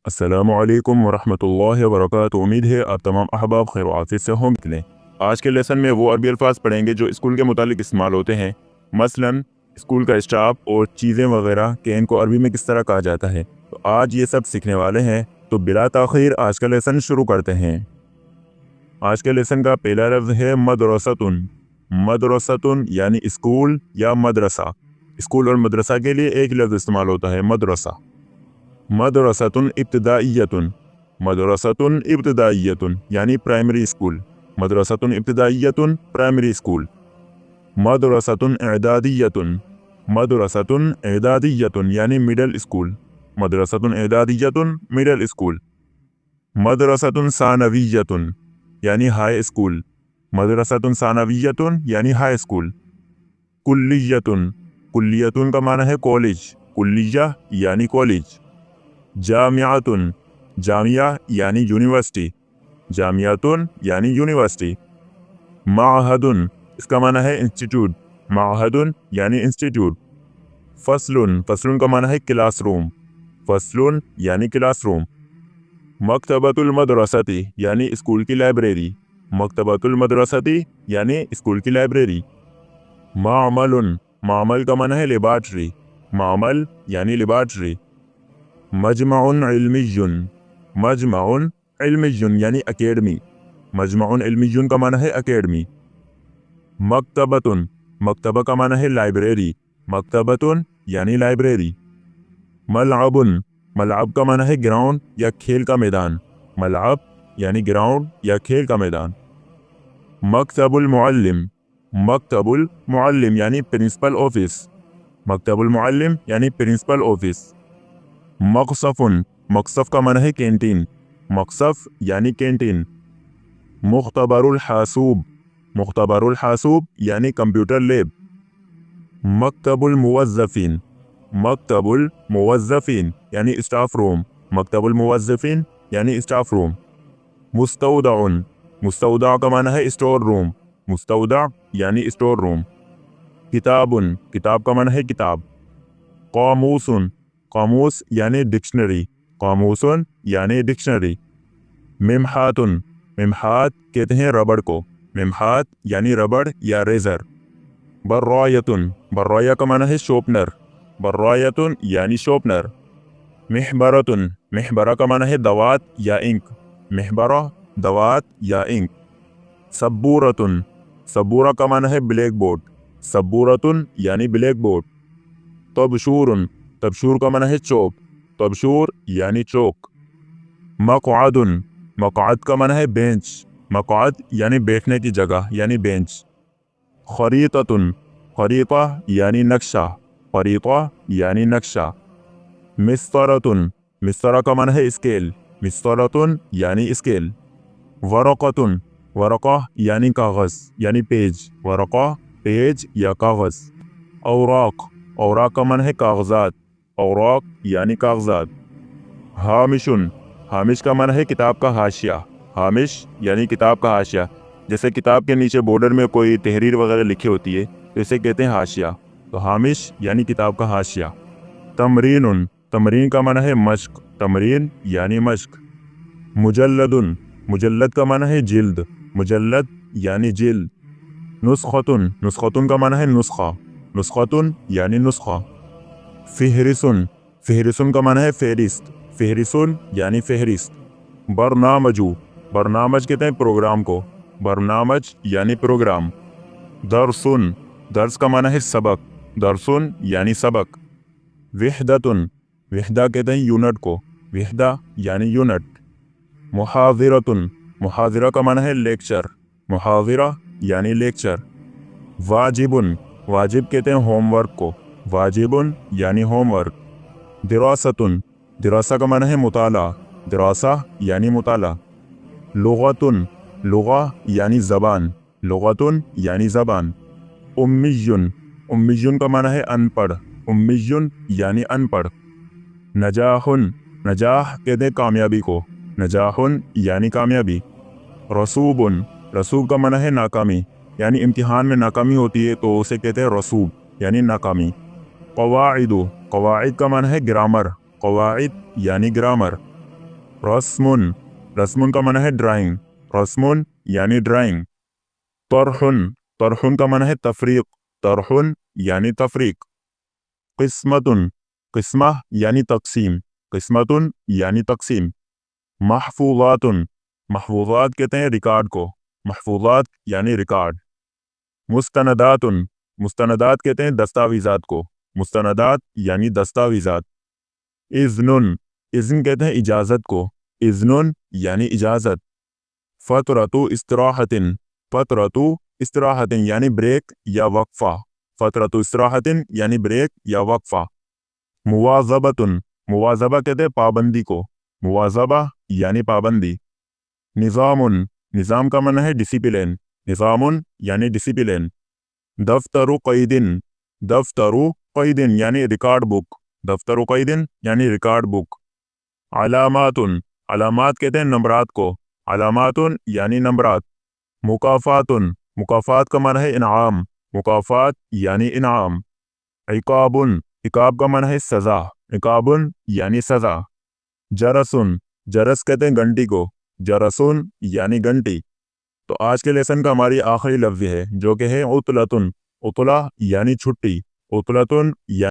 अस्सलामुअलैकुम वरहमतुल्लाहि वबरकातुहू। उम्मीद है आप तमाम अहबाब खैर आफियत से होंगे। आज के लेसन में वो अरबी अल्फाज पढ़ेंगे जो स्कूल के मुतालिक इस्तेमाल होते हैं, मसलन स्कूल का स्टाफ और चीज़ें वगैरह कि इनको अरबी में किस तरह कहा जाता है। तो आज ये सब सीखने वाले हैं, तो बिला ताख़ीर आज का लेसन शुरू करते हैं। आज के लेसन का पहला लफ्ज़ है मदरसतुन। मदरसतुन यानी स्कूल या मदरसा। स्कूल और मदरसा के लिए एक लफ्ज़ इस्तेमाल होता है, मदरसा। मदरसतुन इब्तिदाइयतुन। मदरसतुन इब्तिदाइयतुन यानी प्राइमरी स्कूल। मदरसतुन इब्तिदाइयतुन प्राइमरी स्कूल। मदरसतुन इदादियतुन। मदरसतुन इदादियतुन यानी मिडल स्कूल। मदरसतुन इदादियतुन मिडल स्कूल। मदरसतुन सानवियतुन यानी हाई स्कूल। मदरसतुन सानवियतुन यानी हाई स्कूल। कुल्लियतुन। कुल्लियतुन का माना है कॉलेज। कुल्लिया यानी कॉलेज। जामियातुन। जामिया यानी यूनिवर्सिटी। जामियातुन यानी यूनिवर्सिटी। माहदुन इसका माना है इंस्टीट्यूट। माहदुन यानी इंस्टीट्यूट। फसलुन। फसलुन का माना है क्लासरूम। फसलुन यानी क्लासरूम। मकतबतुल मदरसती यानी स्कूल की लाइब्रेरी। मकतबतुल मदरसती यानी स्कूल की लाइब्रेरी। मामलुन। मामल का माना है लेबॉर्ट्री। मामल यानी लेबॉर्ट्री। मजमाउन इल्मियुन। मजमाउन इल्मियुन यानी अकेडमी। मजमाउन इल्मियुन का माना है अकेडमी। मकतबतुन। मकतबा का माना है लाइब्रेरी। मकतबतुन यानी लाइब्रेरी। मलअबुन। मलअब का माना है ग्राउंड या खेल का मैदान। मलअब यानी ग्राउंड या खेल का मैदान। मकतबुल मुअल्लिम। मकतबुल मुअल्लिम यानी प्रिंसिपल ऑफिस। मकतबुल मुअल्लिम यानी प्रिंसिपल ऑफिस। मक़सफ़ुन। मक़सफ़ का माना है कैंटीन। मक़सफ़ यानी कैंटीन। मुख्तबरुल हासूब। मुख्तबरुल हासूब यानी कंप्यूटर लैब। मकतबुल मुवज़्ज़फ़ीन। मकतबुल मुवज़्ज़फ़ीन यानी स्टाफ रूम। मकतबुल मुवज़्ज़फ़ीन यानी स्टाफ रूम। मुस्तौदाउन। मुस्तौदा का माना है स्टोर रूम। मुस्तौदा यानी स्टोर रूम। किताबुन। किताब का माना है किताब। क़ामूसुन। क़ामूस यानी डिक्शनरी। क़ामूसुन यानी डिक्शनरी। मिमहातुन। मिमहात कहते हैं रबड़ को। मिमहात यानी रबड़ या रेज़र। बर्रायतुन। बर्राया का माना है शोपनर। बर्रायतुन यानी शोपनर। महबरतुन। महबरा का माना है दवात या इंक। महबरा दवात या इंक। सबूरतुन। सबूरा का माना है ब्लैक बोर्ड। सबूरतुन यानी ब्लैक बोर्ड। तबशूरुन। तबशूर का माना है चौक। तबशूर यानी चौक। मक़आदुन। मक़आद का माना है बेंच। मक़आद यानी बैठने की जगह यानी बेंच। ख़रीततुन। ख़रीता यानी नक्शा। ख़रीता यानी नक्शा। मिस्तरतुन। मिस्तरा का माना है स्केल। मिस्तरतुन यानी स्केल। वरक़तुन। वरक़ा यानी कागज़ यानी पेज। वरक़ा पेज या कागज़। औराक़। औराक़ का माना है कागज़ात। औराक़ यानी कागज़ात। हामिशुन। हामिश का माना है किताब का हाशिया। हामिश यानी किताब का हाशिया। जैसे किताब के नीचे बॉर्डर में कोई तहरीर वगैरह लिखी होती है तो इसे कहते हैं हाशिया। तो हामिश यानी किताब का हाशिया। तमरीनुन। तमरीन का माना है मश्क। तमरीन यानी मश्क। मुजल्लदुन। मुजल्लद का माना है जिल्द। मुजल्लद यानी जिल्द। नुस्ख़तुन। नुस्ख़तुन का माना है नुस्ख़ा। नुस्ख़तुन यानी नुस्ख़ा। फ़हरिसुन। फ़हरिसुन का माना है फ़हरिस्त। फ़हरिसुन यानी फ़हरिस्त। बरनामजू। बरनामज कहते हैं प्रोग्राम को। बरनामज यानी प्रोग्राम। दरसुन। दर्स का माना है सबक। दरसुन यानी सबक। वहदतुन। वहदा कहते हैं यूनिट को। वहदा यानी यूनिट। मुहाज़िरतुन। मुहाज़िरा का माना है लेक्चर। मुहाज़िरा यानी लेक्चर। वाजिबुन। वाजिब कहते हैं होमवर्क को। वाजिबुन यानी होमवर्क। दिरासतुन। दिरासा का माना है मुताला। दिरासा यानी मुताला। लुग़तुन। लुग़ा यानी ज़बान। लुग़तुन यानी ज़बान। उम्मियुन। उम्मियुन का माना है अनपढ़। उम्मियुन यानी अनपढ़। नजाहुन। नजाह कहते हैं कामयाबी को। नजाहुन यानी कामयाबी। रसूबुन। रसूब का माना है नाकामी, यानी इम्तिहान में नाकामी होती है तो उसे कहते हैं रसूब यानी नाकामी। क़वाइदु। क़वाइद का माना है ग्रामर। क़वाइद यानी ग्रामर। रस्मुन, रस्मुन का माना है ड्राइंग, रस्मुन यानी ड्राइंग। तरहुन, तरहुन का माना है तफरीक, तरहुन यानी तफरीक। किस्मतुन, किस्मा यानी तकसीम, किस्मतुन यानी तकसीम। महफूजातुन, महफूजात कहते हैं रिकॉर्ड को, महफूजात यानी रिकॉर्ड। मुस्तनदातुन, मुस्तनदात कहते हैं दस्तावेज़ात को, मुस्तनदात यानी दस्तावेज़ात। इज़्नुन, इज़्न कहते हैं इजाज़त को, इज़्नुन यानी इजाज़त। फ़तरतु इस्तराहतिन, फ़तरतु इस्तराहतिन यानी ब्रेक या वक्फ़ा, फ़तरतु इस्तराहतिन यानी ब्रेक या वक्फ़ा। मुवाज़बतुन, मुवाज़बा कहते हैं पाबंदी को, मुवाज़बा यानी पाबंदी। निज़ामुन, निज़ाम का माना है डिसिप्लिन, निज़ामुन यानी डिसिप्लिन। दफ्तरु क़ैदिन, दफ्तरु क़ैदिन यानी रिकॉर्ड बुक, दफ्तरु क़ैदिन यानी रिकॉर्ड बुक। अलामातुन, अलामात कहते हैं नंबरात को, अलामातुन यानी नंबरात। मुकाफ़ातुन, मुकाफ़ात का माना है इनाम, मुकाफ़ात यानी इनाम। इक़ाबुन, इक़ाब का माना है सज़ा, इक़ाबुन यानी सज़ा। जरसुन, जरस कहते हैं घंटी को, जरसुन यानी घंटी। तो आज के लेसन का हमारी आखिरी लफ्ज़ है जो कि है उतलतुन, उतला यानी छुट्टी, उतलतुन